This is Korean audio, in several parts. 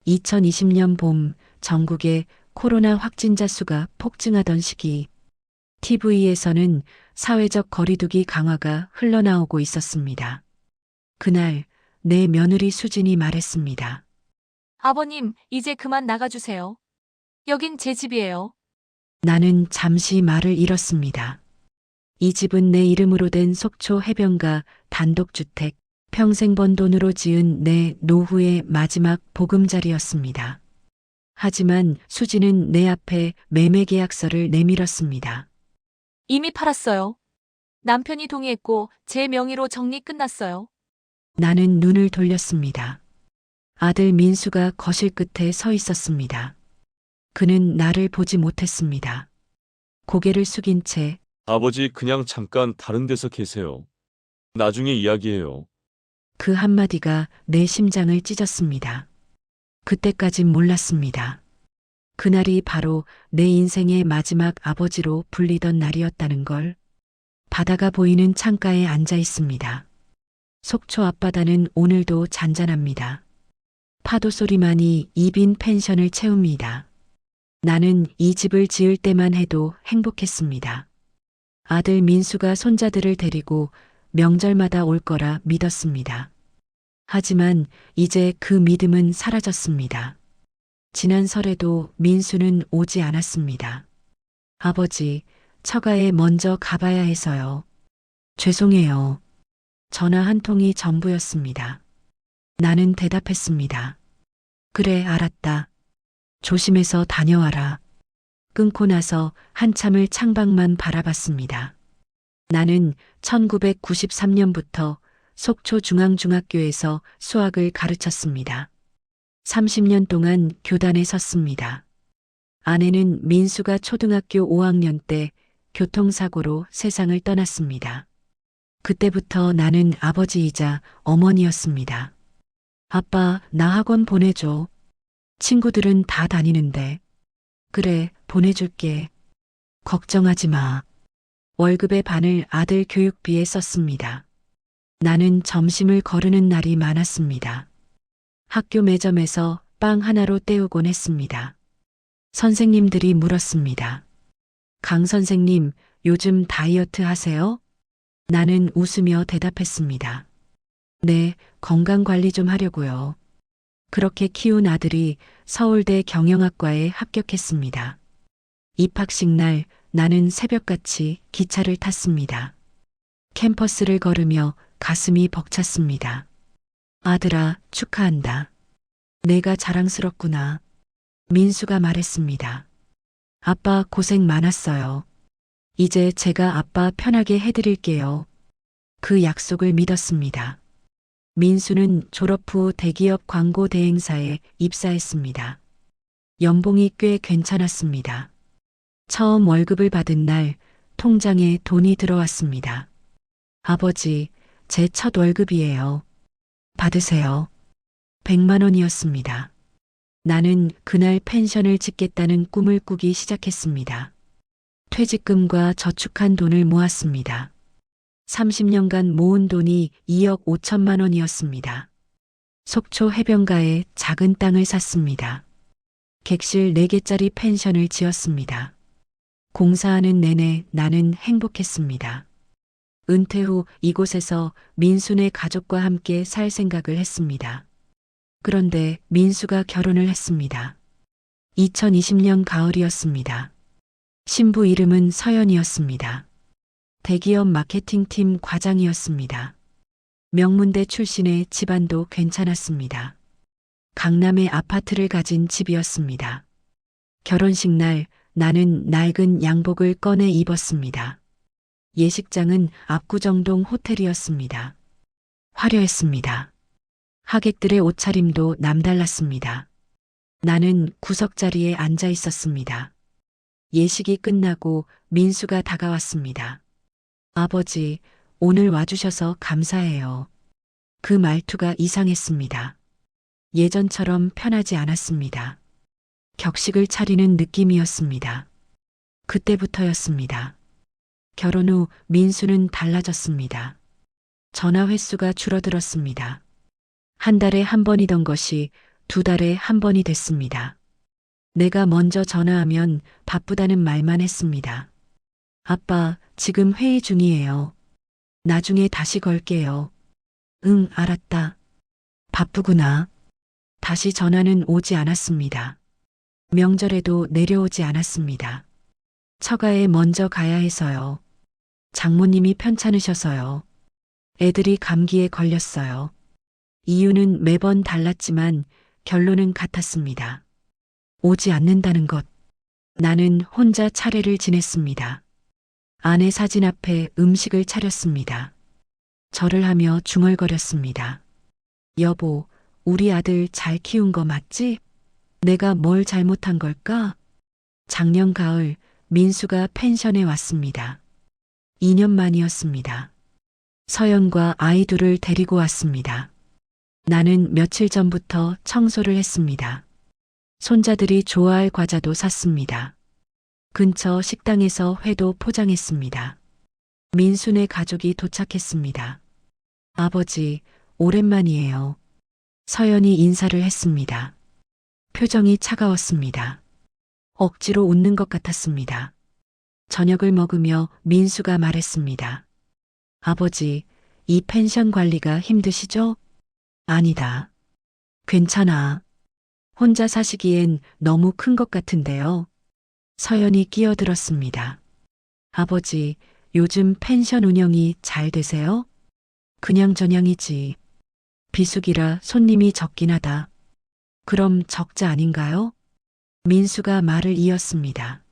2020년 봄 전국의 코로나 확진자 수가 폭증하던 시기 TV에서는 사회적 거리두기 강화가 흘러나오고 있었습니다. 그날 내 며느리 수진이 말했습니다. 아버님, 이제 그만 나가주세요. 여긴 제 집이에요. 나는 잠시 말을 잃었습니다. 이 집은 내 이름으로 된 속초 해변가 단독주택, 평생 번 돈으로 지은 내 노후의 마지막 보금자리였습니다. 하지만 수지는 내 앞에 매매 계약서를 내밀었습니다. 이미 팔았어요. 남편이 동의했고 제 명의로 정리 끝났어요. 나는 눈을 돌렸습니다. 아들 민수가 거실 끝에 서 있었습니다. 그는 나를 보지 못했습니다. 고개를 숙인 채 아버지 그냥 잠깐 다른 데서 계세요. 나중에 이야기해요. 그 한마디가 내 심장을 찢었습니다. 그때까진 몰랐습니다. 그날이 바로 내 인생의 마지막 아버지로 불리던 날이었다는 걸. 바다가 보이는 창가에 앉아 있습니다. 속초 앞바다는 오늘도 잔잔합니다. 파도 소리만이 이 빈 펜션을 채웁니다. 나는 이 집을 지을 때만 해도 행복했습니다. 아들 민수가 손자들을 데리고 명절마다 올 거라 믿었습니다. 하지만 이제 그 믿음은 사라졌습니다. 지난 설에도 민수는 오지 않았습니다. 아버지, 처가에 먼저 가봐야 해서요. 죄송해요. 전화 한 통이 전부였습니다. 나는 대답했습니다. 그래, 알았다. 조심해서 다녀와라. 끊고 나서 한참을 창밖만 바라봤습니다. 나는 1993년부터 속초중앙중학교에서 수학을 가르쳤습니다. 30년 동안 교단에 섰습니다. 아내는 민수가 초등학교 5학년 때 교통사고로 세상을 떠났습니다. 그때부터 나는 아버지이자 어머니였습니다. 아빠, 나 학원 보내줘. 친구들은 다 다니는데. 그래, 보내줄게. 걱정하지 마. 월급의 반을 아들 교육비에 썼습니다. 나는 점심을 거르는 날이 많았습니다. 학교 매점에서 빵 하나로 때우곤 했습니다. 선생님들이 물었습니다. 강 선생님, 요즘 다이어트 하세요? 나는 웃으며 대답했습니다. 네, 건강 관리 좀 하려고요. 그렇게 키운 아들이 서울대 경영학과에 합격했습니다. 입학식 날 나는 새벽같이 기차를 탔습니다. 캠퍼스를 걸으며 가슴이 벅찼습니다. 아들아, 축하한다. 내가 자랑스럽구나. 민수가 말했습니다. 아빠 고생 많았어요. 이제 제가 아빠 편하게 해드릴게요. 그 약속을 믿었습니다. 민수는 졸업 후 대기업 광고 대행사에 입사했습니다. 연봉이 꽤 괜찮았습니다. 처음 월급을 받은 날 통장에 돈이 들어왔습니다. 아버지, 제 첫 월급이에요. 받으세요. 100만 원이었습니다. 나는 그날 펜션을 짓겠다는 꿈을 꾸기 시작했습니다. 퇴직금과 저축한 돈을 모았습니다. 30년간 모은 돈이 2억 5천만 원이었습니다. 속초 해변가에 작은 땅을 샀습니다. 객실 4개짜리 펜션을 지었습니다. 공사하는 내내 나는 행복했습니다. 은퇴 후 이곳에서 민수네 가족과 함께 살 생각을 했습니다. 그런데 민수가 결혼을 했습니다. 2020년 가을이었습니다. 신부 이름은 서연이었습니다. 대기업 마케팅팀 과장이었습니다. 명문대 출신의 집안도 괜찮았습니다. 강남에 아파트를 가진 집이었습니다. 결혼식 날 나는 낡은 양복을 꺼내 입었습니다. 예식장은 압구정동 호텔이었습니다. 화려했습니다. 하객들의 옷차림도 남달랐습니다. 나는 구석자리에 앉아 있었습니다. 예식이 끝나고 민수가 다가왔습니다. 아버지, 오늘 와주셔서 감사해요. 그 말투가 이상했습니다. 예전처럼 편하지 않았습니다. 격식을 차리는 느낌이었습니다. 그때부터였습니다. 결혼 후 민수는 달라졌습니다. 전화 횟수가 줄어들었습니다. 한 달에 한 번이던 것이 2달에 한 번이 됐습니다. 내가 먼저 전화하면 바쁘다는 말만 했습니다. 아빠, 지금 회의 중이에요. 나중에 다시 걸게요. 응, 알았다. 바쁘구나. 다시 전화는 오지 않았습니다. 명절에도 내려오지 않았습니다. 처가에 먼저 가야 해서요. 장모님이 편찮으셔서요. 애들이 감기에 걸렸어요. 이유는 매번 달랐지만 결론은 같았습니다. 오지 않는다는 것. 나는 혼자 차례를 지냈습니다. 아내 사진 앞에 음식을 차렸습니다. 절을 하며 중얼거렸습니다. 여보, 우리 아들 잘 키운 거 맞지? 내가 뭘 잘못한 걸까? 작년 가을 민수가 펜션에 왔습니다. 2년 만이었습니다. 서연과 아이 둘을 데리고 왔습니다. 나는 며칠 전부터 청소를 했습니다. 손자들이 좋아할 과자도 샀습니다. 근처 식당에서 회도 포장했습니다. 민수네 가족이 도착했습니다. 아버지, 오랜만이에요. 서연이 인사를 했습니다. 표정이 차가웠습니다. 억지로 웃는 것 같았습니다. 저녁을 먹으며 민수가 말했습니다. 아버지, 이 펜션 관리가 힘드시죠? 아니다. 괜찮아. 혼자 사시기엔 너무 큰 것 같은데요. 서연이 끼어들었습니다. 아버지, 요즘 펜션 운영이 잘 되세요? 그냥저냥이지. 비수기라 손님이 적긴 하다. 그럼 적자 아닌가요? 민수가 말을 이었습니다.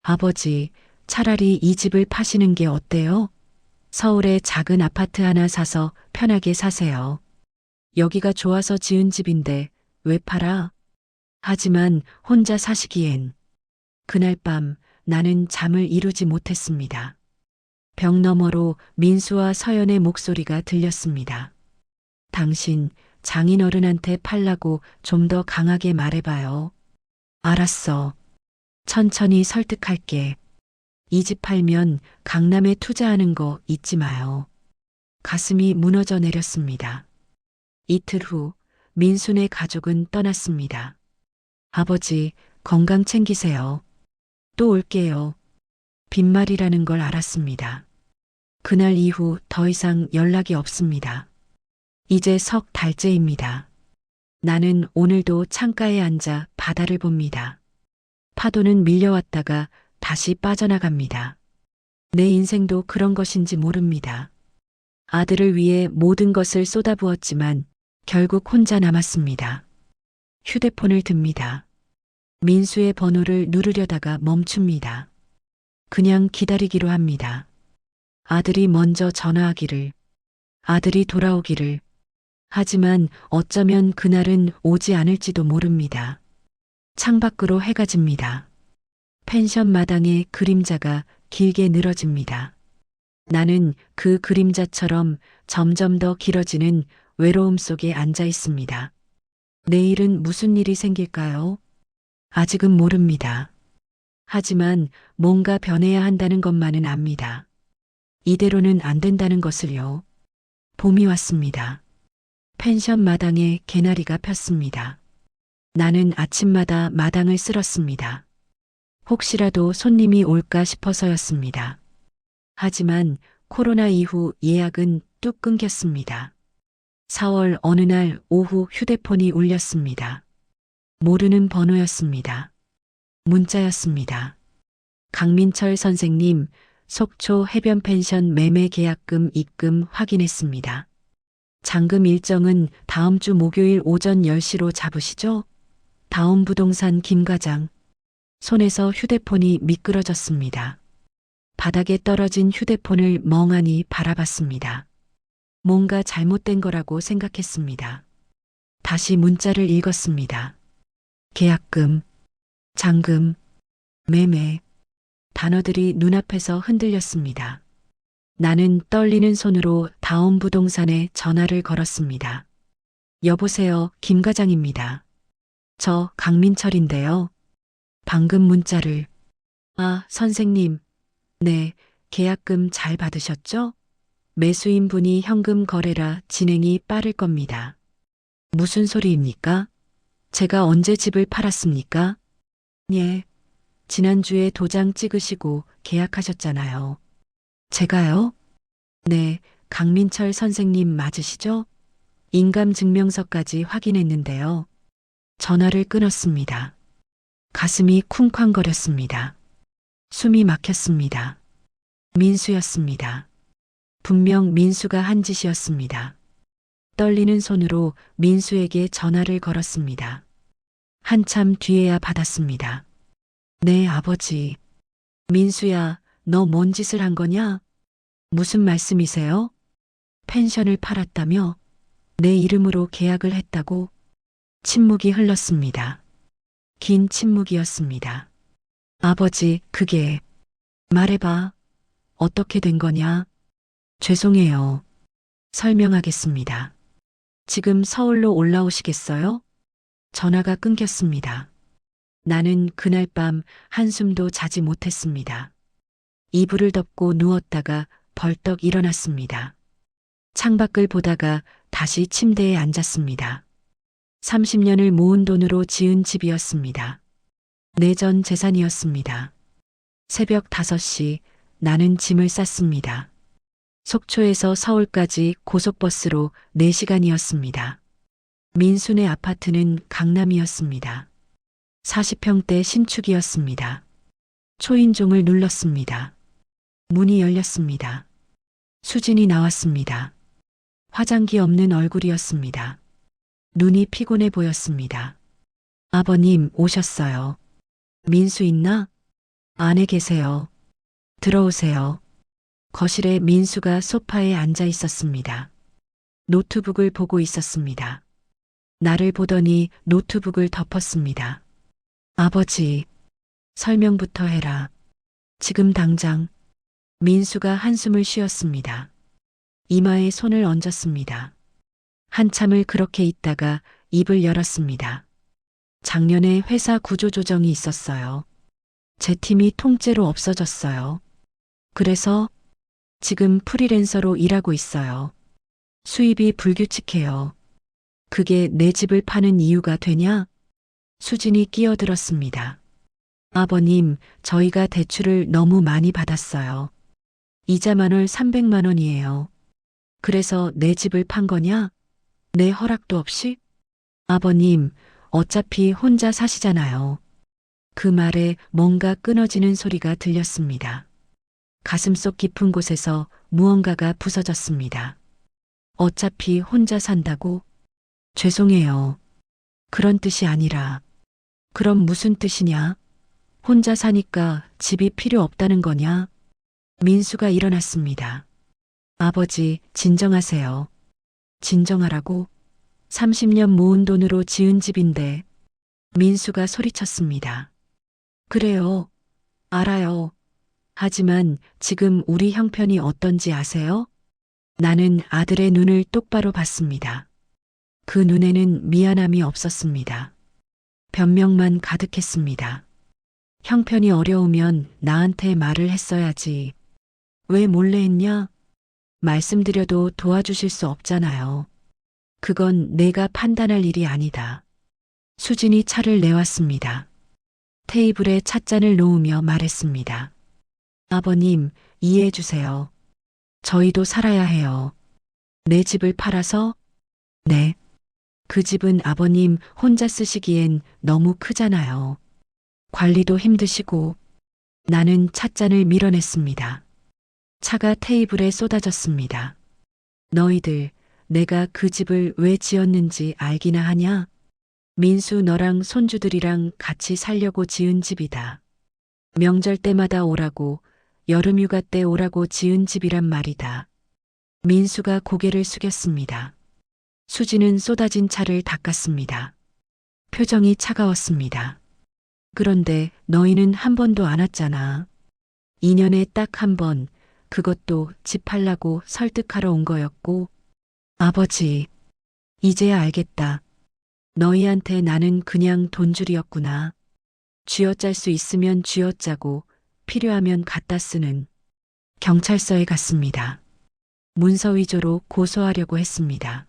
아버지, 차라리 이 집을 파시는 게 어때요? 서울에 작은 아파트 하나 사서 편하게 사세요. 여기가 좋아서 지은 집인데 왜 팔아? 하지만 혼자 사시기엔. 그날 밤 나는 잠을 이루지 못했습니다. 벽 너머로 민수와 서연의 목소리가 들렸습니다. 당신 장인어른한테 팔라고 좀 더 강하게 말해봐요. 알았어. 천천히 설득할게. 이 집 팔면 강남에 투자하는 거 잊지 마요. 가슴이 무너져 내렸습니다. 이틀 후 민수네 가족은 떠났습니다. 아버지, 건강 챙기세요. 또 올게요. 빈말이라는 걸 알았습니다. 그날 이후 더 이상 연락이 없습니다. 이제 석 달째입니다. 나는 오늘도 창가에 앉아 바다를 봅니다. 파도는 밀려왔다가 다시 빠져나갑니다. 내 인생도 그런 것인지 모릅니다. 아들을 위해 모든 것을 쏟아부었지만 결국 혼자 남았습니다. 휴대폰을 듭니다. 민수의 번호를 누르려다가 멈춥니다. 그냥 기다리기로 합니다. 아들이 먼저 전화하기를, 아들이 돌아오기를. 하지만 어쩌면 그날은 오지 않을지도 모릅니다. 창밖으로 해가 집니다. 펜션 마당에 그림자가 길게 늘어집니다. 나는 그 그림자처럼 점점 더 길어지는 외로움 속에 앉아 있습니다. 내일은 무슨 일이 생길까요? 아직은 모릅니다. 하지만 뭔가 변해야 한다는 것만은 압니다. 이대로는 안 된다는 것을요. 봄이 왔습니다. 펜션 마당에 개나리가 폈습니다. 나는 아침마다 마당을 쓸었습니다. 혹시라도 손님이 올까 싶어서였습니다. 하지만 코로나 이후 예약은 뚝 끊겼습니다. 4월 어느 날 오후 휴대폰이 울렸습니다. 모르는 번호였습니다. 문자였습니다. 강민철 선생님, 속초 해변 펜션 매매 계약금 입금 확인했습니다. 잔금 일정은 다음 주 목요일 오전 10시로 잡으시죠? 다음 부동산 김 과장. 손에서 휴대폰이 미끄러졌습니다. 바닥에 떨어진 휴대폰을 멍하니 바라봤습니다. 뭔가 잘못된 거라고 생각했습니다. 다시 문자를 읽었습니다. 계약금, 잔금, 매매. 단어들이 눈앞에서 흔들렸습니다. 나는 떨리는 손으로 다음 부동산에 전화를 걸었습니다. 여보세요, 김 과장입니다. 저 강민철인데요. 방금 문자를. 아, 선생님. 네, 계약금 잘 받으셨죠? 매수인 분이 현금 거래라 진행이 빠를 겁니다. 무슨 소리입니까? 제가 언제 집을 팔았습니까? 예. 지난주에 도장 찍으시고 계약하셨잖아요. 제가요? 네, 강민철 선생님 맞으시죠? 인감증명서까지 확인했는데요. 전화를 끊었습니다. 가슴이 쿵쾅거렸습니다. 숨이 막혔습니다. 민수였습니다. 분명 민수가 한 짓이었습니다. 떨리는 손으로 민수에게 전화를 걸었습니다. 한참 뒤에야 받았습니다. 네, 아버지. 민수야, 너 뭔 짓을 한 거냐? 무슨 말씀이세요? 펜션을 팔았다며? 내 이름으로 계약을 했다고? 침묵이 흘렀습니다. 긴 침묵이었습니다. 아버지, 그게 말해봐. 어떻게 된 거냐? 죄송해요. 설명하겠습니다. 지금 서울로 올라오시겠어요? 전화가 끊겼습니다. 나는 그날 밤 한숨도 자지 못했습니다. 이불을 덮고 누웠다가 벌떡 일어났습니다. 창밖을 보다가 다시 침대에 앉았습니다. 30년을 모은 돈으로 지은 집이었습니다. 내전 재산이었습니다. 새벽 5시 나는 짐을 쌌습니다. 속초에서 서울까지 고속버스로 4시간이었습니다. 민수네 아파트는 강남이었습니다. 40평대 신축이었습니다. 초인종을 눌렀습니다. 문이 열렸습니다. 수진이 나왔습니다. 화장기 없는 얼굴이었습니다. 눈이 피곤해 보였습니다. 아버님 오셨어요. 민수 있나? 안에 계세요. 들어오세요. 거실에 민수가 소파에 앉아 있었습니다. 노트북을 보고 있었습니다. 나를 보더니 노트북을 덮었습니다. 아버지, 설명부터 해라. 지금 당장. 민수가 한숨을 쉬었습니다. 이마에 손을 얹었습니다. 한참을 그렇게 있다가 입을 열었습니다. 작년에 회사 구조조정이 있었어요. 제 팀이 통째로 없어졌어요. 그래서 지금 프리랜서로 일하고 있어요. 수입이 불규칙해요. 그게 내 집을 파는 이유가 되냐? 수진이 끼어들었습니다. 아버님, 저희가 대출을 너무 많이 받았어요. 이자만 월 300만 원이에요. 그래서 내 집을 판 거냐? 내 허락도 없이? 아버님, 어차피 혼자 사시잖아요. 그 말에 뭔가 끊어지는 소리가 들렸습니다. 가슴속 깊은 곳에서 무언가가 부서졌습니다. 어차피 혼자 산다고? 죄송해요. 그런 뜻이 아니라. 그럼 무슨 뜻이냐? 혼자 사니까 집이 필요 없다는 거냐? 민수가 일어났습니다. 아버지, 진정하세요. 진정하라고? 30년 모은 돈으로 지은 집인데. 민수가 소리쳤습니다. 그래요. 알아요. 하지만 지금 우리 형편이 어떤지 아세요? 나는 아들의 눈을 똑바로 봤습니다. 그 눈에는 미안함이 없었습니다. 변명만 가득했습니다. 형편이 어려우면 나한테 말을 했어야지. 왜 몰래 했냐? 말씀드려도 도와주실 수 없잖아요. 그건 내가 판단할 일이 아니다. 수진이 차를 내왔습니다. 테이블에 찻잔을 놓으며 말했습니다. 아버님, 이해해 주세요. 저희도 살아야 해요. 내 집을 팔아서? 네. 그 집은 아버님 혼자 쓰시기엔 너무 크잖아요. 관리도 힘드시고. 나는 찻잔을 밀어냈습니다. 차가 테이블에 쏟아졌습니다. 너희들, 내가 그 집을 왜 지었는지 알기나 하냐? 민수 너랑 손주들이랑 같이 살려고 지은 집이다. 명절 때마다 오라고, 여름휴가 때 오라고 지은 집이란 말이다. 민수가 고개를 숙였습니다. 수지는 쏟아진 차를 닦았습니다. 표정이 차가웠습니다. 그런데 너희는 한 번도 안 왔잖아. 2년에 딱 한 번, 그것도 집 팔라고 설득하러 온 거였고. 아버지, 이제야 알겠다. 너희한테 나는 그냥 돈줄이었구나. 쥐어짤 수 있으면 쥐어짜고 필요하면 갖다 쓰는. 경찰서에 갔습니다. 문서 위조로 고소하려고 했습니다.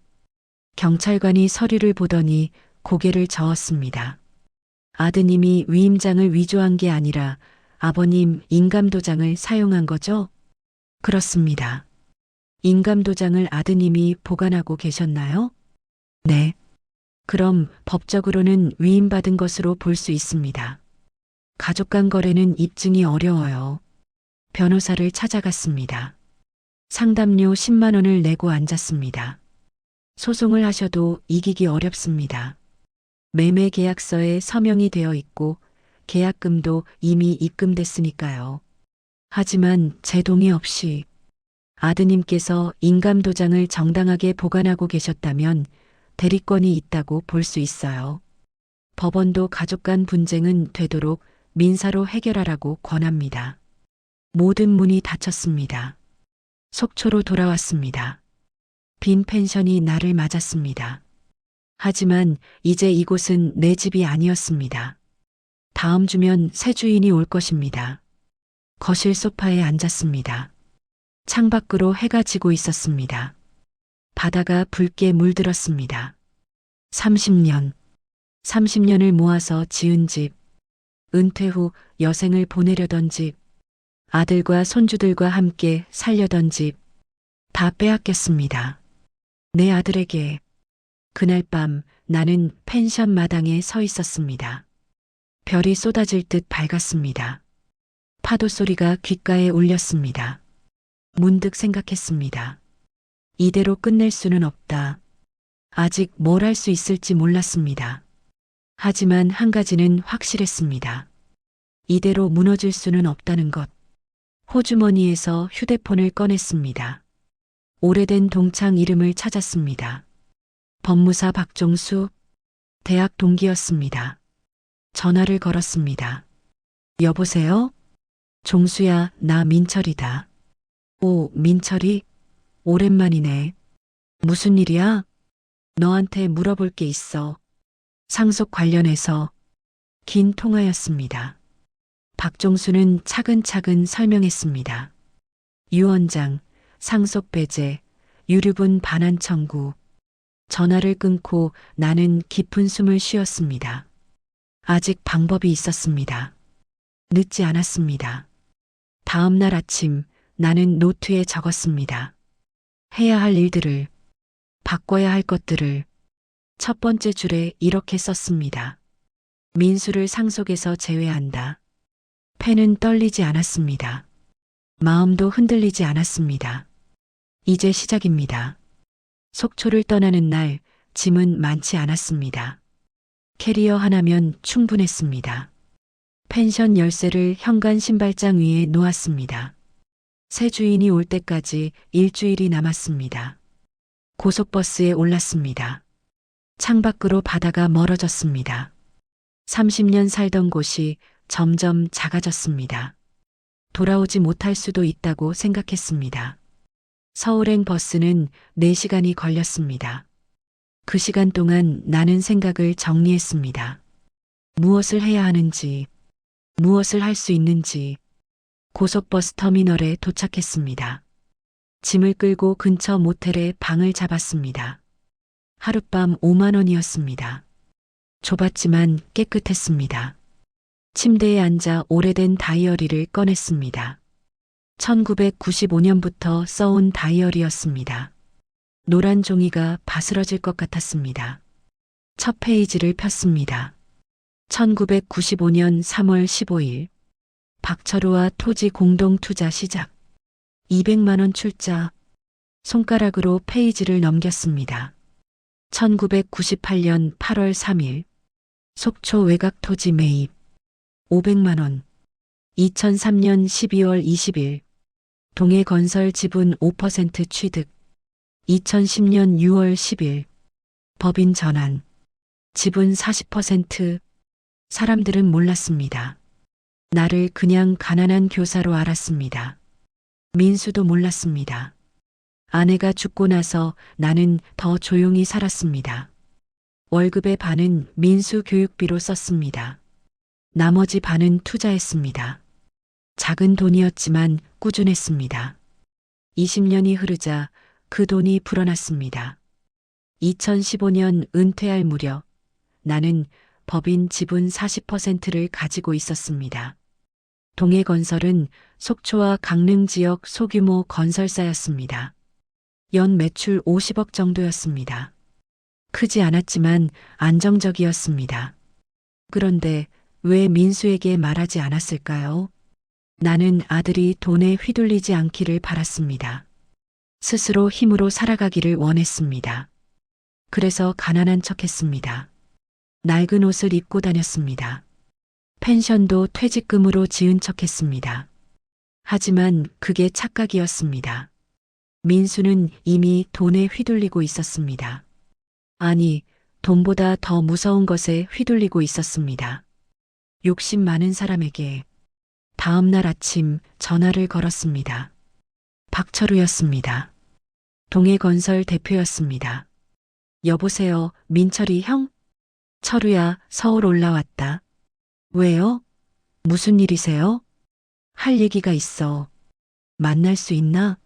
경찰관이 서류를 보더니 고개를 저었습니다. 아드님이 위임장을 위조한 게 아니라 아버님 인감도장을 사용한 거죠? 그렇습니다. 인감도장을 아드님이 보관하고 계셨나요? 네. 그럼 법적으로는 위임받은 것으로 볼 수 있습니다. 가족 간 거래는 입증이 어려워요. 변호사를 찾아갔습니다. 상담료 10만 원을 내고 앉았습니다. 소송을 하셔도 이기기 어렵습니다. 매매 계약서에 서명이 되어 있고 계약금도 이미 입금됐으니까요. 하지만 제 동의 없이 아드님께서 인감도장을 정당하게 보관하고 계셨다면 대리권이 있다고 볼 수 있어요. 법원도 가족 간 분쟁은 되도록 민사로 해결하라고 권합니다. 모든 문이 닫혔습니다. 속초로 돌아왔습니다. 빈 펜션이 나를 맞았습니다. 하지만 이제 이곳은 내 집이 아니었습니다. 다음 주면 새 주인이 올 것입니다. 거실 소파에 앉았습니다. 창밖으로 해가 지고 있었습니다. 바다가 붉게 물들었습니다. 30년을 모아서 지은 집, 은퇴 후 여생을 보내려던 집, 아들과 손주들과 함께 살려던 집, 다 빼앗겼습니다. 내 아들에게. 그날 밤 나는 펜션 마당에 서 있었습니다. 별이 쏟아질 듯 밝았습니다. 파도 소리가 귓가에 울렸습니다. 문득 생각했습니다. 이대로 끝낼 수는 없다. 아직 뭘 할 수 있을지 몰랐습니다. 하지만 한 가지는 확실했습니다. 이대로 무너질 수는 없다는 것. 호주머니에서 휴대폰을 꺼냈습니다. 오래된 동창 이름을 찾았습니다. 법무사 박종수, 대학 동기였습니다. 전화를 걸었습니다. 여보세요? 종수야, 나 민철이다. 오, 민철이? 오랜만이네. 무슨 일이야? 너한테 물어볼 게 있어. 상속 관련해서. 긴 통화였습니다. 박종수는 차근차근 설명했습니다. 유언장, 상속 배제, 유류분 반환 청구. 전화를 끊고 나는 깊은 숨을 쉬었습니다. 아직 방법이 있었습니다. 늦지 않았습니다. 다음 날 아침 나는 노트에 적었습니다. 해야 할 일들을, 바꿔야 할 것들을. 첫 번째 줄에 이렇게 썼습니다. 민수를 상속에서 제외한다. 펜은 떨리지 않았습니다. 마음도 흔들리지 않았습니다. 이제 시작입니다. 속초를 떠나는 날 짐은 많지 않았습니다. 캐리어 하나면 충분했습니다. 펜션 열쇠를 현관 신발장 위에 놓았습니다. 새 주인이 올 때까지 일주일이 남았습니다. 고속버스에 올랐습니다. 창밖으로 바다가 멀어졌습니다. 30년 살던 곳이 점점 작아졌습니다. 돌아오지 못할 수도 있다고 생각했습니다. 서울행 버스는 4시간이 걸렸습니다. 그 시간 동안 나는 생각을 정리했습니다. 무엇을 해야 하는지, 무엇을 할 수 있는지. 고속버스 터미널에 도착했습니다. 짐을 끌고 근처 모텔에 방을 잡았습니다. 하룻밤 5만 원이었습니다. 좁았지만 깨끗했습니다. 침대에 앉아 오래된 다이어리를 꺼냈습니다. 1995년부터 써온 다이어리였습니다. 노란 종이가 바스러질 것 같았습니다. 첫 페이지를 폈습니다. 1995년 3월 15일 박철우와 토지 공동 투자 시작. 200만 원 출자. 손가락으로 페이지를 넘겼습니다. 1998년 8월 3일 속초 외곽 토지 매입. 500만 원. 2003년 12월 20일 동해건설 지분 5% 취득. 2010년 6월 10일 법인 전환. 지분 40%. 사람들은 몰랐습니다. 나를 그냥 가난한 교사로 알았습니다. 민수도 몰랐습니다. 아내가 죽고 나서 나는 더 조용히 살았습니다. 월급의 반은 민수 교육비로 썼습니다. 나머지 반은 투자했습니다. 작은 돈이었지만 꾸준했습니다. 20년이 흐르자 그 돈이 불어났습니다. 2015년 은퇴할 무렵 나는 법인 지분 40%를 가지고 있었습니다. 동해건설은 속초와 강릉 지역 소규모 건설사였습니다. 연 매출 50억 정도였습니다. 크지 않았지만 안정적이었습니다. 그런데 왜 민수에게 말하지 않았을까요? 나는 아들이 돈에 휘둘리지 않기를 바랐습니다. 스스로 힘으로 살아가기를 원했습니다. 그래서 가난한 척했습니다. 낡은 옷을 입고 다녔습니다. 펜션도 퇴직금으로 지은 척했습니다. 하지만 그게 착각이었습니다. 민수는 이미 돈에 휘둘리고 있었습니다. 아니, 돈보다 더 무서운 것에 휘둘리고 있었습니다. 욕심 많은 사람에게 다음 날 아침 전화를 걸었습니다. 박철우였습니다. 동해건설 대표였습니다. 여보세요, 민철이 형? 철우야, 서울 올라왔다. 왜요? 무슨 일이세요? 할 얘기가 있어. 만날 수 있나?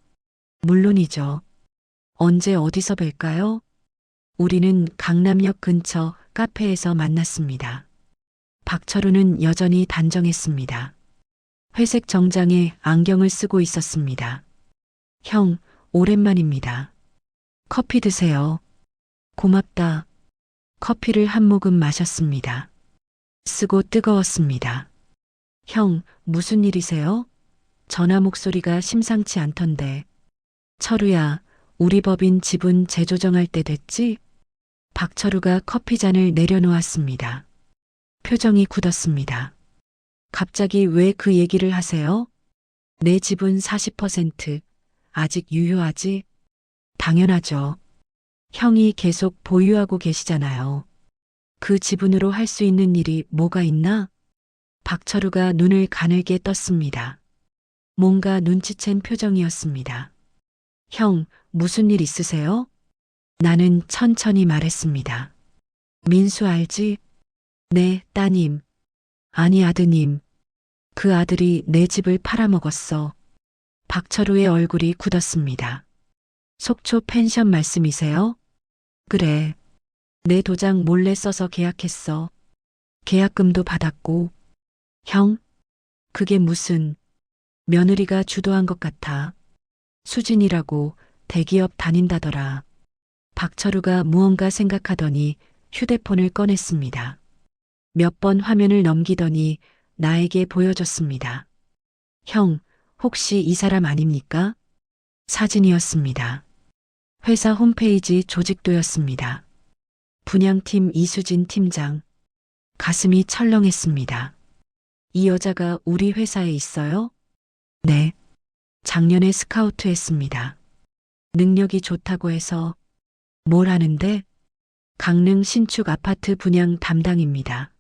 물론이죠. 언제 어디서 뵐까요? 우리는 강남역 근처 카페에서 만났습니다. 박철우는 여전히 단정했습니다. 회색 정장에 안경을 쓰고 있었습니다. 형, 오랜만입니다. 커피 드세요. 고맙다. 커피를 한 모금 마셨습니다. 쓰고 뜨거웠습니다. 형, 무슨 일이세요? 전화 목소리가 심상치 않던데. 철우야, 우리 법인 지분 재조정할 때 됐지? 박철우가 커피잔을 내려놓았습니다. 표정이 굳었습니다. 갑자기 왜 그 얘기를 하세요? 내 지분 40% 아직 유효하지? 당연하죠. 형이 계속 보유하고 계시잖아요. 그 지분으로 할 수 있는 일이 뭐가 있나? 박철우가 눈을 가늘게 떴습니다. 뭔가 눈치챈 표정이었습니다. 형, 무슨 일 있으세요? 나는 천천히 말했습니다. 민수 알지? 네, 따님. 아니, 아드님. 그 아들이 내 집을 팔아먹었어. 박철우의 얼굴이 굳었습니다. 속초 펜션 말씀이세요? 그래. 내 도장 몰래 써서 계약했어. 계약금도 받았고. 형? 그게 무슨 며느리가 주도한 것 같아. 수진이라고 대기업 다닌다더라. 박철우가 무언가 생각하더니 휴대폰을 꺼냈습니다. 몇 번 화면을 넘기더니 나에게 보여줬습니다. 형, 혹시 이 사람 아닙니까? 사진이었습니다. 회사 홈페이지 조직도였습니다. 분양팀 이수진 팀장. 가슴이 철렁했습니다. 이 여자가 우리 회사에 있어요? 네. 작년에 스카우트 했습니다. 능력이 좋다고 해서. 뭘 하는데? 강릉 신축 아파트 분양 담당입니다.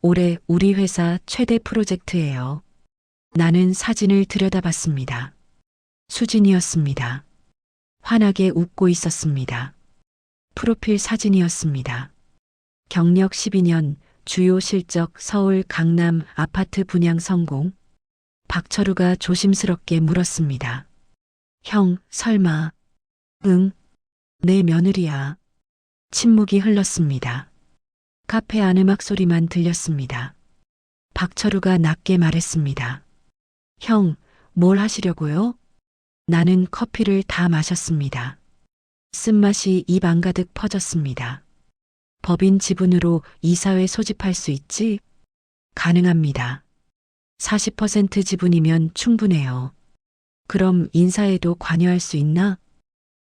올해 우리 회사 최대 프로젝트예요. 나는 사진을 들여다봤습니다. 수진이었습니다. 환하게 웃고 있었습니다. 프로필 사진이었습니다. 경력 12년, 주요 실적 서울 강남 아파트 분양 성공. 박철우가 조심스럽게 물었습니다. 형, 설마. 응, 내 며느리야. 침묵이 흘렀습니다. 카페 안 음악 소리만 들렸습니다. 박철우가 낮게 말했습니다. 형, 뭘 하시려고요? 나는 커피를 다 마셨습니다. 쓴맛이 입 안가득 퍼졌습니다. 법인 지분으로 이사회 소집할 수 있지? 가능합니다. 40% 지분이면 충분해요. 그럼 인사에도 관여할 수 있나?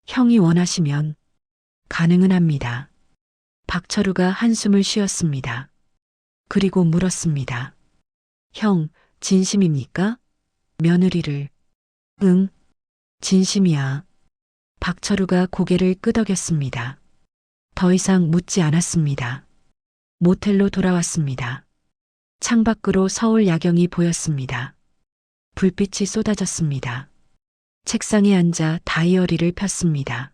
형이 원하시면 가능은 합니다. 박철우가 한숨을 쉬었습니다. 그리고 물었습니다. 형, 진심입니까? 며느리를. 응, 진심이야. 박철우가 고개를 끄덕였습니다. 더 이상 묻지 않았습니다. 모텔로 돌아왔습니다. 창밖으로 서울 야경이 보였습니다. 불빛이 쏟아졌습니다. 책상에 앉아 다이어리를 폈습니다.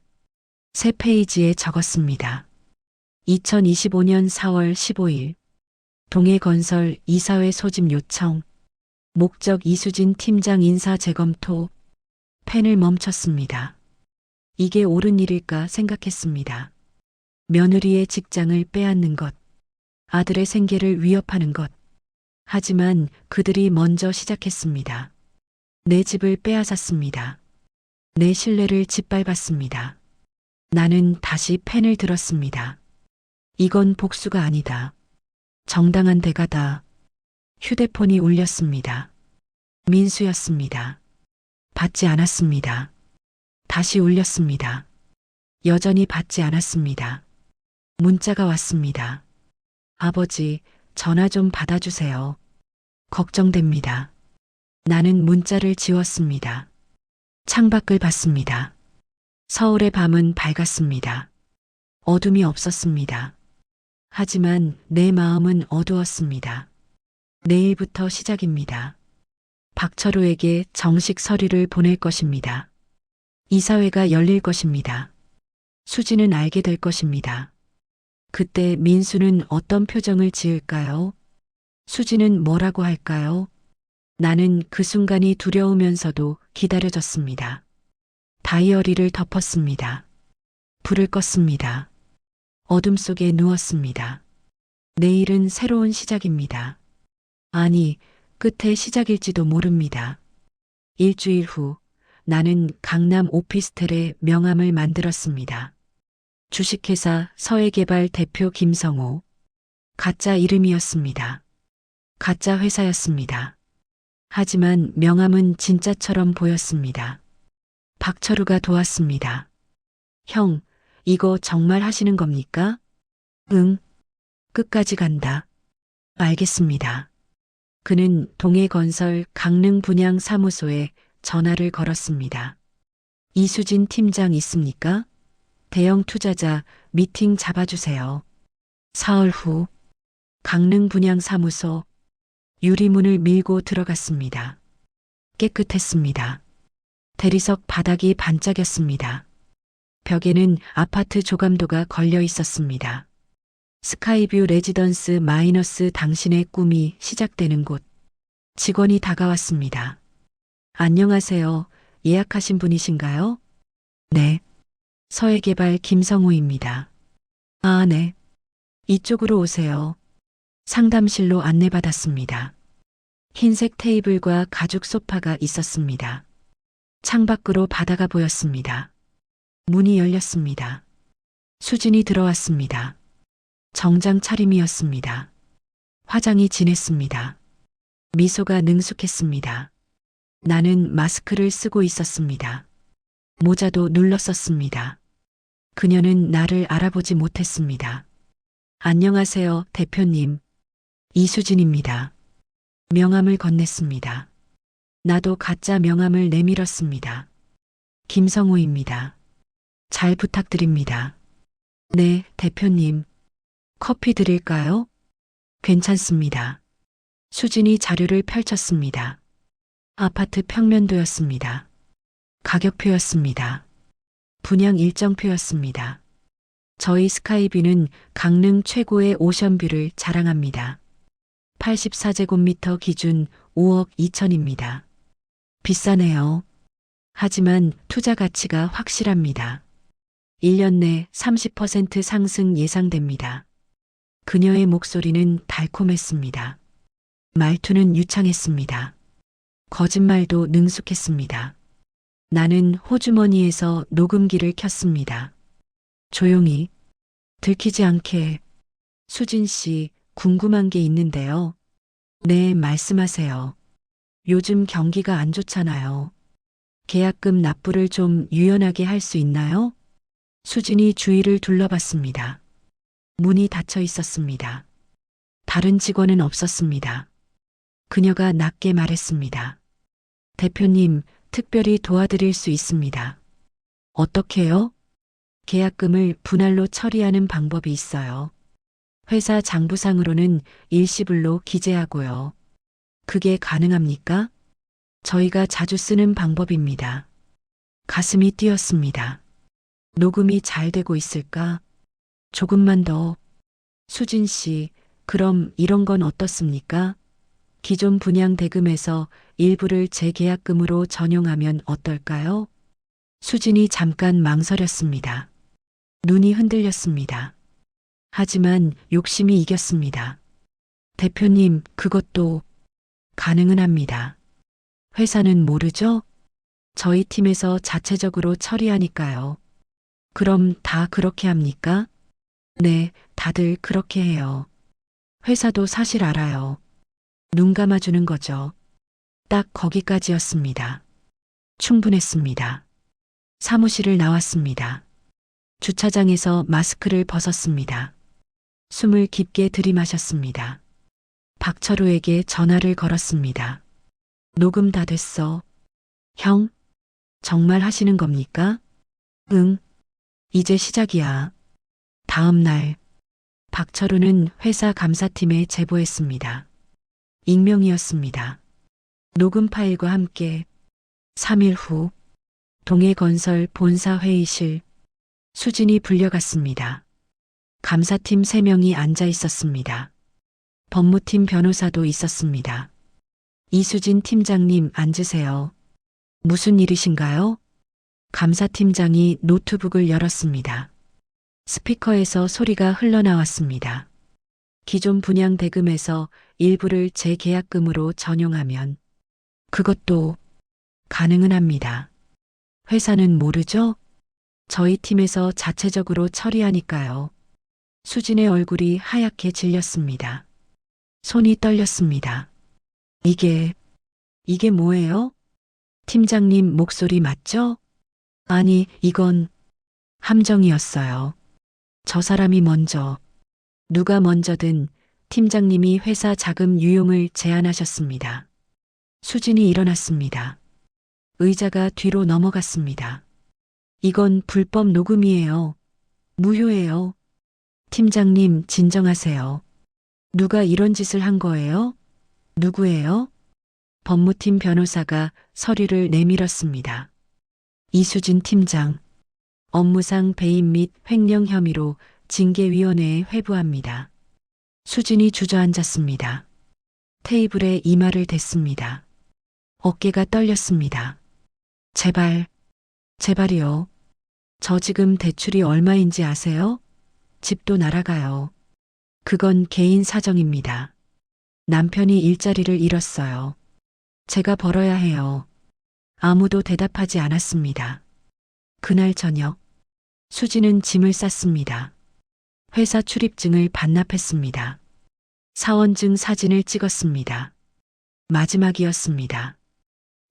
새 페이지에 적었습니다. 2025년 4월 15일 동해건설 이사회 소집 요청. 목적 이수진 팀장 인사 재검토. 펜을 멈췄습니다. 이게 옳은 일일까 생각했습니다. 며느리의 직장을 빼앗는 것. 아들의 생계를 위협하는 것. 하지만 그들이 먼저 시작했습니다. 내 집을 빼앗았습니다. 내 신뢰를 짓밟았습니다. 나는 다시 펜을 들었습니다. 이건 복수가 아니다. 정당한 대가다. 휴대폰이 울렸습니다. 민수였습니다. 받지 않았습니다. 다시 울렸습니다. 여전히 받지 않았습니다. 문자가 왔습니다. 아버지, 전화 좀 받아주세요. 걱정됩니다. 나는 문자를 지웠습니다. 창밖을 봤습니다. 서울의 밤은 밝았습니다. 어둠이 없었습니다. 하지만 내 마음은 어두웠습니다. 내일부터 시작입니다. 박철우에게 정식 서류를 보낼 것입니다. 이사회가 열릴 것입니다. 수지는 알게 될 것입니다. 그때 민수는 어떤 표정을 지을까요? 수지는 뭐라고 할까요? 나는 그 순간이 두려우면서도 기다려졌습니다. 다이어리를 덮었습니다. 불을 껐습니다. 어둠 속에 누웠습니다. 내일은 새로운 시작입니다. 아니, 끝의 시작일지도 모릅니다. 일주일 후 나는 강남 오피스텔에 명함을 만들었습니다. 주식회사 서해개발 대표 김성호. 가짜 이름이었습니다. 가짜 회사였습니다. 하지만 명함은 진짜처럼 보였습니다. 박철우가 도왔습니다. 형, 이거 정말 하시는 겁니까? 응. 끝까지 간다. 알겠습니다. 그는 동해건설 강릉 분양 사무소에 전화를 걸었습니다. 이수진 팀장 있습니까? 대형 투자자 미팅 잡아주세요. 사흘 후 강릉 분양 사무소 유리문을 밀고 들어갔습니다. 깨끗했습니다. 대리석 바닥이 반짝였습니다. 벽에는 아파트 조감도가 걸려 있었습니다. 스카이뷰 레지던스 마이너스 당신의 꿈이 시작되는 곳. 직원이 다가왔습니다. 안녕하세요. 예약하신 분이신가요? 네. 서해개발 김성우입니다. 아, 네. 이쪽으로 오세요. 상담실로 안내받았습니다. 흰색 테이블과 가죽 소파가 있었습니다. 창밖으로 바다가 보였습니다. 문이 열렸습니다. 수진이 들어왔습니다. 정장 차림이었습니다. 화장이 진했습니다. 미소가 능숙했습니다. 나는 마스크를 쓰고 있었습니다. 모자도 눌렀었습니다. 그녀는 나를 알아보지 못했습니다. 안녕하세요, 대표님. 이수진입니다. 명함을 건넸습니다. 나도 가짜 명함을 내밀었습니다. 김성우입니다. 잘 부탁드립니다. 네, 대표님. 커피 드릴까요? 괜찮습니다. 수진이 자료를 펼쳤습니다. 아파트 평면도였습니다. 가격표였습니다. 분양 일정표였습니다. 저희 스카이뷰는 강릉 최고의 오션뷰를 자랑합니다. 84제곱미터 기준 5억 2천입니다. 비싸네요. 하지만 투자 가치가 확실합니다. 1년 내 30% 상승 예상됩니다. 그녀의 목소리는 달콤했습니다. 말투는 유창했습니다. 거짓말도 능숙했습니다. 나는 호주머니에서 녹음기를 켰습니다. 조용히, 들키지 않게. 수진 씨, 궁금한 게 있는데요. 네, 말씀하세요. 요즘 경기가 안 좋잖아요. 계약금 납부를 좀 유연하게 할 수 있나요? 수진이 주위를 둘러봤습니다. 문이 닫혀 있었습니다. 다른 직원은 없었습니다. 그녀가 낮게 말했습니다. 대표님, 특별히 도와드릴 수 있습니다. 어떻게요? 계약금을 분할로 처리하는 방법이 있어요. 회사 장부상으로는 일시불로 기재하고요. 그게 가능합니까? 저희가 자주 쓰는 방법입니다. 가슴이 뛰었습니다. 녹음이 잘 되고 있을까? 조금만 더. 수진 씨, 그럼 이런 건 어떻습니까? 기존 분양 대금에서 일부를 재계약금으로 전용하면 어떨까요? 수진이 잠깐 망설였습니다. 눈이 흔들렸습니다. 하지만 욕심이 이겼습니다. 대표님, 그것도 가능은 합니다. 회사는 모르죠? 저희 팀에서 자체적으로 처리하니까요. 그럼 다 그렇게 합니까? 네, 다들 그렇게 해요. 회사도 사실 알아요. 눈 감아주는 거죠. 딱 거기까지였습니다. 충분했습니다. 사무실을 나왔습니다. 주차장에서 마스크를 벗었습니다. 숨을 깊게 들이마셨습니다. 박철우에게 전화를 걸었습니다. 녹음 다 됐어. 형, 정말 하시는 겁니까? 응, 이제 시작이야. 다음 날, 박철우는 회사 감사팀에 제보했습니다. 익명이었습니다. 녹음 파일과 함께 3일 후 동해건설 본사 회의실 수진이 불려갔습니다. 감사팀 3명이 앉아 있었습니다. 법무팀 변호사도 있었습니다. 이수진 팀장님 앉으세요. 무슨 일이신가요? 감사팀장이 노트북을 열었습니다. 스피커에서 소리가 흘러나왔습니다. 기존 분양 대금에서 일부를 재계약금으로 전용하면 그것도 가능은 합니다. 회사는 모르죠? 저희 팀에서 자체적으로 처리하니까요. 수진의 얼굴이 하얗게 질렸습니다. 손이 떨렸습니다. 이게 뭐예요? 팀장님 목소리 맞죠? 아니, 이건 함정이었어요. 저 사람이 먼저, 누가 먼저든 팀장님이 회사 자금 유용을 제안하셨습니다. 수진이 일어났습니다. 의자가 뒤로 넘어갔습니다. 이건 불법 녹음이에요. 무효예요. 팀장님, 진정하세요. 누가 이런 짓을 한 거예요? 누구예요? 법무팀 변호사가 서류를 내밀었습니다. 이수진 팀장, 업무상 배임 및 횡령 혐의로 징계위원회에 회부합니다. 수진이 주저앉았습니다. 테이블에 이마를 댔습니다. 어깨가 떨렸습니다. 제발이요. 저 지금 대출이 얼마인지 아세요? 집도 날아가요. 그건 개인 사정입니다. 남편이 일자리를 잃었어요. 제가 벌어야 해요. 아무도 대답하지 않았습니다. 그날 저녁, 수진은 짐을 쌌습니다. 회사 출입증을 반납했습니다. 사원증 사진을 찍었습니다. 마지막이었습니다.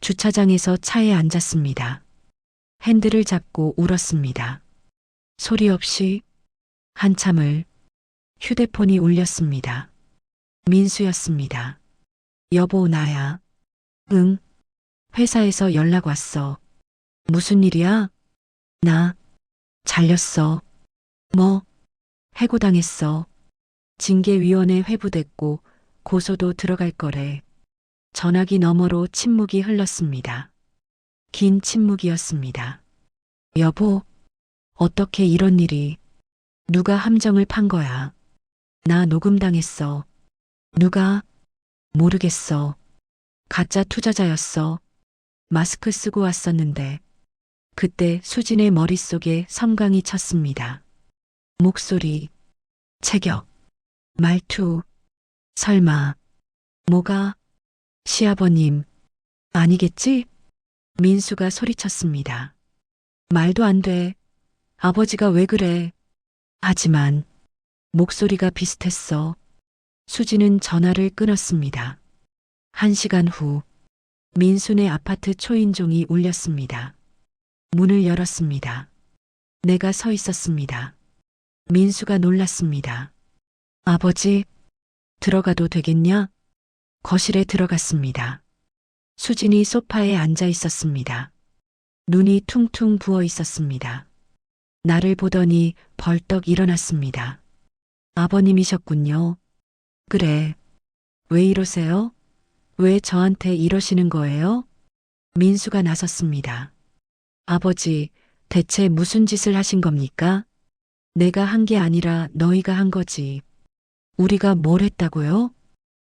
주차장에서 차에 앉았습니다. 핸들을 잡고 울었습니다. 소리 없이 한참을 휴대폰이 울렸습니다. 민수였습니다. 여보, 나야. 응. 회사에서 연락 왔어. 무슨 일이야? 나 잘렸어. 뭐? 해고당했어. 징계위원회 회부됐고 고소도 들어갈 거래. 전화기 너머로 침묵이 흘렀습니다. 긴 침묵이었습니다. 여보, 어떻게 이런 일이? 누가 함정을 판 거야? 나 녹음당했어. 누가? 모르겠어. 가짜 투자자였어. 마스크 쓰고 왔었는데. 그때 수진의 머릿속에 섬광이 쳤습니다. 목소리, 체격, 말투. 설마, 뭐가? 시아버님, 아니겠지? 민수가 소리쳤습니다. 말도 안 돼. 아버지가 왜 그래? 하지만 목소리가 비슷했어. 수지는 전화를 끊었습니다. 1시간 후 민수네 아파트 초인종이 울렸습니다. 문을 열었습니다. 내가 서 있었습니다. 민수가 놀랐습니다. 아버지, 들어가도 되겠냐? 거실에 들어갔습니다. 수진이 소파에 앉아 있었습니다. 눈이 퉁퉁 부어 있었습니다. 나를 보더니 벌떡 일어났습니다. 아버님이셨군요. 그래. 왜 이러세요? 왜 저한테 이러시는 거예요? 민수가 나섰습니다. 아버지, 대체 무슨 짓을 하신 겁니까? 내가 한 게 아니라 너희가 한 거지. 우리가 뭘 했다고요?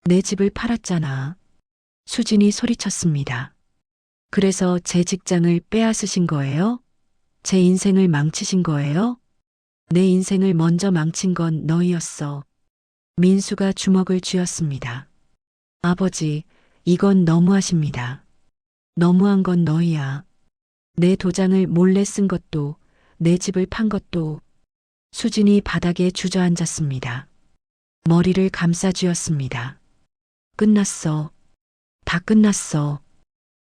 내 집을 팔았잖아. 수진이 소리쳤습니다. 그래서 제 직장을 빼앗으신 거예요? 제 인생을 망치신 거예요? 내 인생을 먼저 망친 건 너희였어. 민수가 주먹을 쥐었습니다. 아버지, 이건 너무하십니다. 너무한 건 너희야. 내 도장을 몰래 쓴 것도, 내 집을 판 것도. 수진이 바닥에 주저앉았습니다. 머리를 감싸 쥐었습니다. 끝났어. 다 끝났어.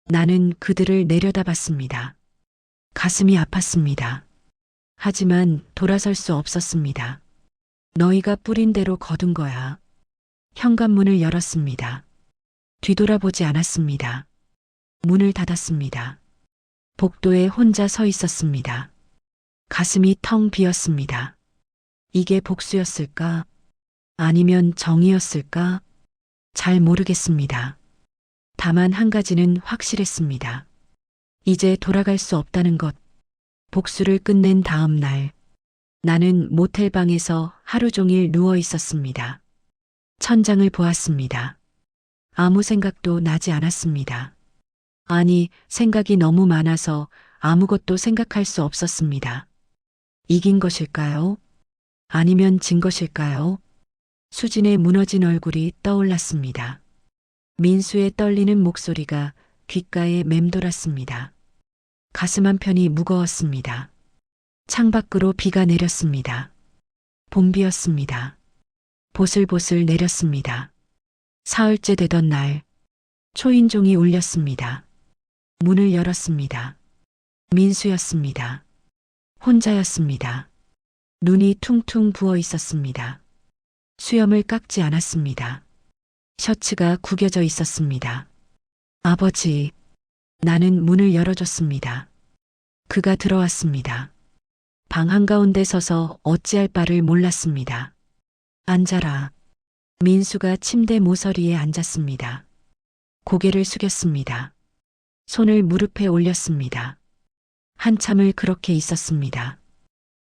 나는 그들을 내려다봤습니다. 가슴이 아팠습니다. 하지만 돌아설 수 없었습니다. 너희가 뿌린 대로 거둔 거야. 현관문을 열었습니다. 뒤돌아보지 않았습니다. 문을 닫았습니다. 복도에 혼자 서 있었습니다. 가슴이 텅 비었습니다. 이게 복수였을까? 아니면 정의였을까? 잘 모르겠습니다. 다만 한 가지는 확실했습니다. 이제 돌아갈 수 없다는 것. 복수를 끝낸 다음 날, 나는 모텔방에서 하루 종일 누워 있었습니다. 천장을 보았습니다. 아무 생각도 나지 않았습니다. 아니, 생각이 너무 많아서 아무것도 생각할 수 없었습니다. 이긴 것일까요? 아니면 진 것일까요? 수진의 무너진 얼굴이 떠올랐습니다. 민수의 떨리는 목소리가 귓가에 맴돌았습니다. 가슴 한편이 무거웠습니다. 창밖으로 비가 내렸습니다. 봄비였습니다. 보슬보슬 내렸습니다. 사흘째 되던 날, 초인종이 울렸습니다. 문을 열었습니다. 민수였습니다. 혼자였습니다. 눈이 퉁퉁 부어 있었습니다. 수염을 깎지 않았습니다. 셔츠가 구겨져 있었습니다. 아버지, 나는 문을 열어줬습니다. 그가 들어왔습니다. 방 한가운데 서서 어찌할 바를 몰랐습니다. 앉아라. 민수가 침대 모서리에 앉았습니다. 고개를 숙였습니다. 손을 무릎에 올렸습니다. 한참을 그렇게 있었습니다.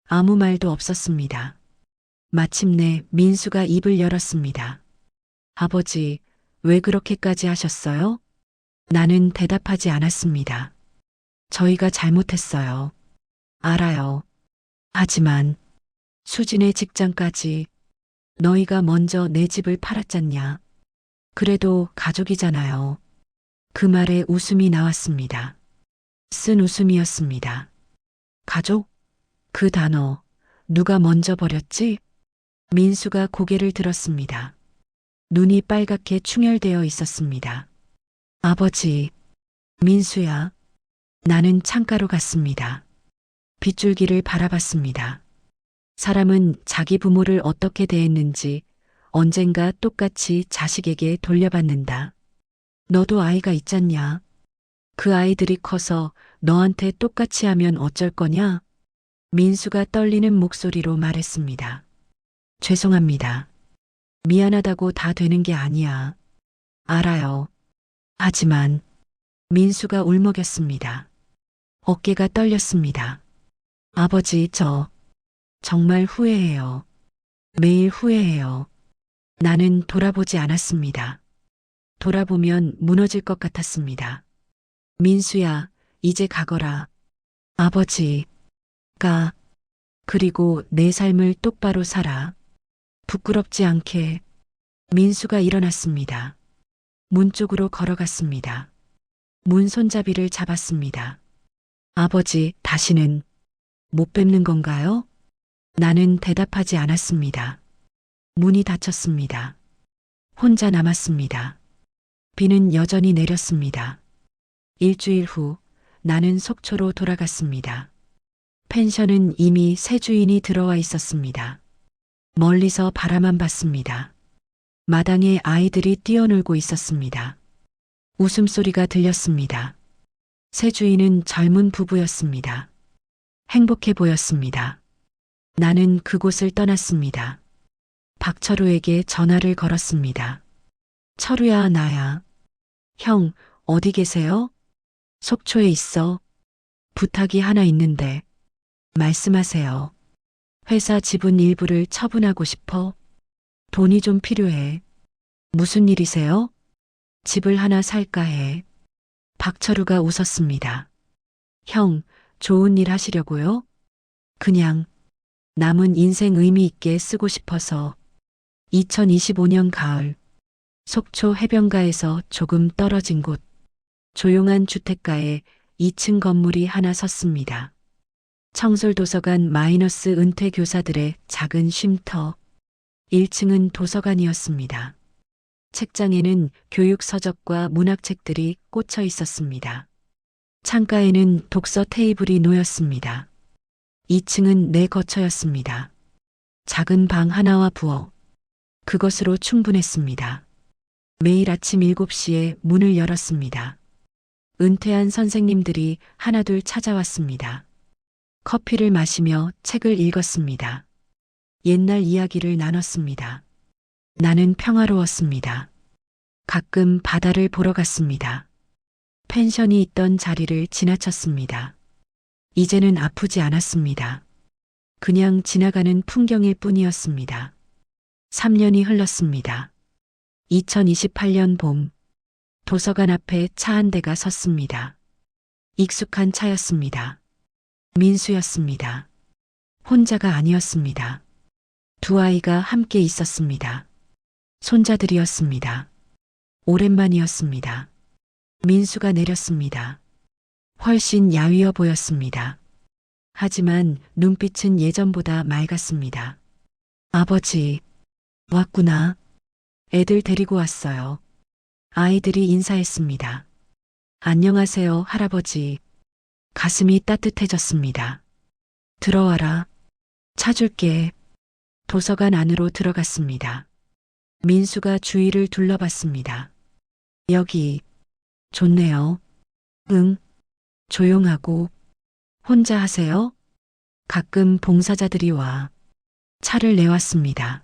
아무 말도 없었습니다. 마침내 민수가 입을 열었습니다. 아버지, 왜 그렇게까지 하셨어요? 나는 대답하지 않았습니다. 저희가 잘못했어요. 알아요. 하지만 수진의 직장까지 너희가 먼저 내 집을 팔았잖냐. 그래도 가족이잖아요. 그 말에 웃음이 나왔습니다. 쓴 웃음이었습니다. 가족? 그 단어 누가 먼저 버렸지? 민수가 고개를 들었습니다. 눈이 빨갛게 충혈되어 있었습니다. 아버지, 민수야. 나는 창가로 갔습니다. 빗줄기를 바라봤습니다. 사람은 자기 부모를 어떻게 대했는지 언젠가 똑같이 자식에게 돌려받는다. 너도 아이가 있잖냐? 그 아이들이 커서 너한테 똑같이 하면 어쩔 거냐? 민수가 떨리는 목소리로 말했습니다. 죄송합니다. 미안하다고 다 되는 게 아니야. 알아요. 하지만 민수가 울먹였습니다. 어깨가 떨렸습니다. 아버지, 저 정말 후회해요. 매일 후회해요. 나는 돌아보지 않았습니다. 돌아보면 무너질 것 같았습니다. 민수야, 이제 가거라. 아버지, 가. 그리고 내 삶을 똑바로 살아. 부끄럽지 않게. 민수가 일어났습니다. 문 쪽으로 걸어갔습니다. 문 손잡이를 잡았습니다. 아버지, 다시는 못 뵙는 건가요? 나는 대답하지 않았습니다. 문이 닫혔습니다. 혼자 남았습니다. 비는 여전히 내렸습니다. 일주일 후 나는 속초로 돌아갔습니다. 펜션은 이미 새 주인이 들어와 있었습니다. 멀리서 바라만 봤습니다. 마당에 아이들이 뛰어놀고 있었습니다. 웃음소리가 들렸습니다. 새 주인은 젊은 부부였습니다. 행복해 보였습니다. 나는 그곳을 떠났습니다. 박철우에게 전화를 걸었습니다. 철우야, 나야. 형, 어디 계세요? 속초에 있어. 부탁이 하나 있는데. 말씀하세요. 회사 지분 일부를 처분하고 싶어. 돈이 좀 필요해. 무슨 일이세요? 집을 하나 살까 해. 박철우가 웃었습니다. 형, 좋은 일 하시려고요? 그냥 남은 인생 의미 있게 쓰고 싶어서 2025년 가을 속초 해변가에서 조금 떨어진 곳 조용한 주택가에 2층 건물이 하나 섰습니다. 청솔도서관 마이너스 은퇴 교사들의 작은 쉼터 1층은 도서관이었습니다. 책장에는 교육 서적과 문학책들이 꽂혀 있었습니다. 창가에는 독서 테이블이 놓였습니다. 2층은 내 거처였습니다. 작은 방 하나와 부엌. 그것으로 충분했습니다. 매일 아침 7시에 문을 열었습니다. 은퇴한 선생님들이 하나둘 찾아왔습니다. 커피를 마시며 책을 읽었습니다. 옛날 이야기를 나눴습니다. 나는 평화로웠습니다. 가끔 바다를 보러 갔습니다. 펜션이 있던 자리를 지나쳤습니다. 이제는 아프지 않았습니다. 그냥 지나가는 풍경일 뿐이었습니다. 3년이 흘렀습니다. 2028년 봄, 도서관 앞에 차 한 대가 섰습니다. 익숙한 차였습니다. 민수였습니다. 혼자가 아니었습니다. 두 아이가 함께 있었습니다. 손자들이었습니다. 오랜만이었습니다. 민수가 내렸습니다. 훨씬 야위어 보였습니다. 하지만 눈빛은 예전보다 맑았습니다. 아버지, 왔구나. 애들 데리고 왔어요. 아이들이 인사했습니다. 안녕하세요, 할아버지. 가슴이 따뜻해졌습니다. 들어와라. 차 줄게. 도서관 안으로 들어갔습니다. 민수가 주위를 둘러봤습니다. 여기, 좋네요. 응, 조용하고. 혼자 하세요? 가끔 봉사자들이 와. 차를 내왔습니다.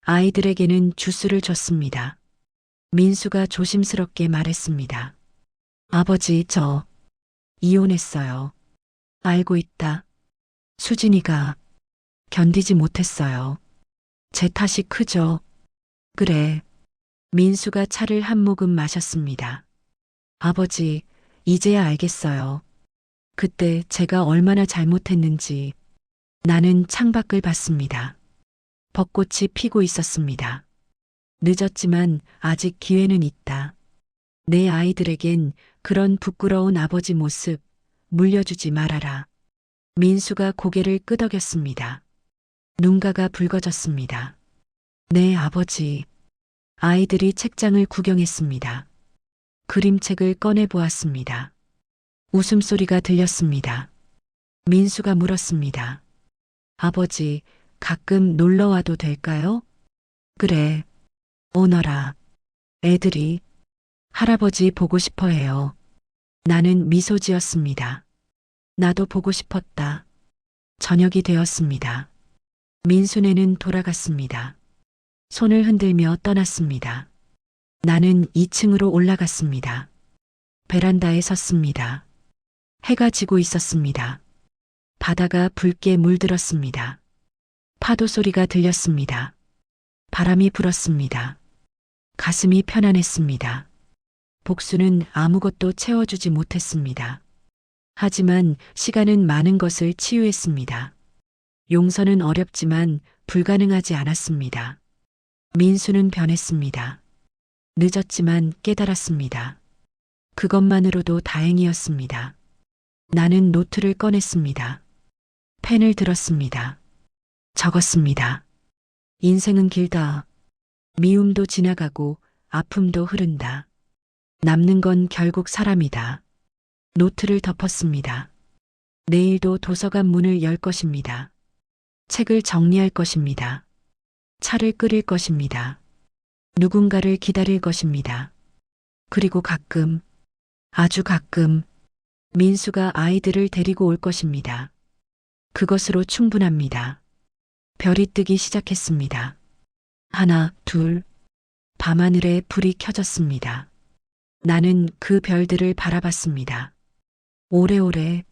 아이들에게는 주스를 줬습니다. 민수가 조심스럽게 말했습니다. 아버지, 저 이혼했어요. 알고 있다. 수진이가 견디지 못했어요. 제 탓이 크죠. 그래. 민수가 차를 한 모금 마셨습니다. 아버지, 이제야 알겠어요. 그때 제가 얼마나 잘못했는지. 나는 창밖을 봤습니다. 벚꽃이 피고 있었습니다. 늦었지만 아직 기회는 있다. 내 아이들에겐 그런 부끄러운 아버지 모습 물려주지 말아라. 민수가 고개를 끄덕였습니다. 눈가가 붉어졌습니다. 네, 아버지. 아이들이 책장을 구경했습니다. 그림책을 꺼내 보았습니다. 웃음소리가 들렸습니다. 민수가 물었습니다. 아버지, 가끔 놀러 와도 될까요? 그래. 오너라. 애들이 할아버지 보고 싶어 해요. 나는 미소 지었습니다. 나도 보고 싶었다. 저녁이 되었습니다. 민수네는 돌아갔습니다. 손을 흔들며 떠났습니다. 나는 2층으로 올라갔습니다. 베란다에 섰습니다. 해가 지고 있었습니다. 바다가 붉게 물들었습니다. 파도 소리가 들렸습니다. 바람이 불었습니다. 가슴이 편안했습니다. 복수는 아무것도 채워주지 못했습니다. 하지만 시간은 많은 것을 치유했습니다. 용서는 어렵지만 불가능하지 않았습니다. 민수는 변했습니다. 늦었지만 깨달았습니다. 그것만으로도 다행이었습니다. 나는 노트를 꺼냈습니다. 펜을 들었습니다. 적었습니다. 인생은 길다. 미움도 지나가고 아픔도 흐른다. 남는 건 결국 사람이다. 노트를 덮었습니다. 내일도 도서관 문을 열 것입니다. 책을 정리할 것입니다. 차를 끓일 것입니다. 누군가를 기다릴 것입니다. 그리고 가끔, 아주 가끔, 민수가 아이들을 데리고 올 것입니다. 그것으로 충분합니다. 별이 뜨기 시작했습니다. 하나, 둘, 밤하늘에 불이 켜졌습니다. 나는 그 별들을 바라봤습니다. 오래오래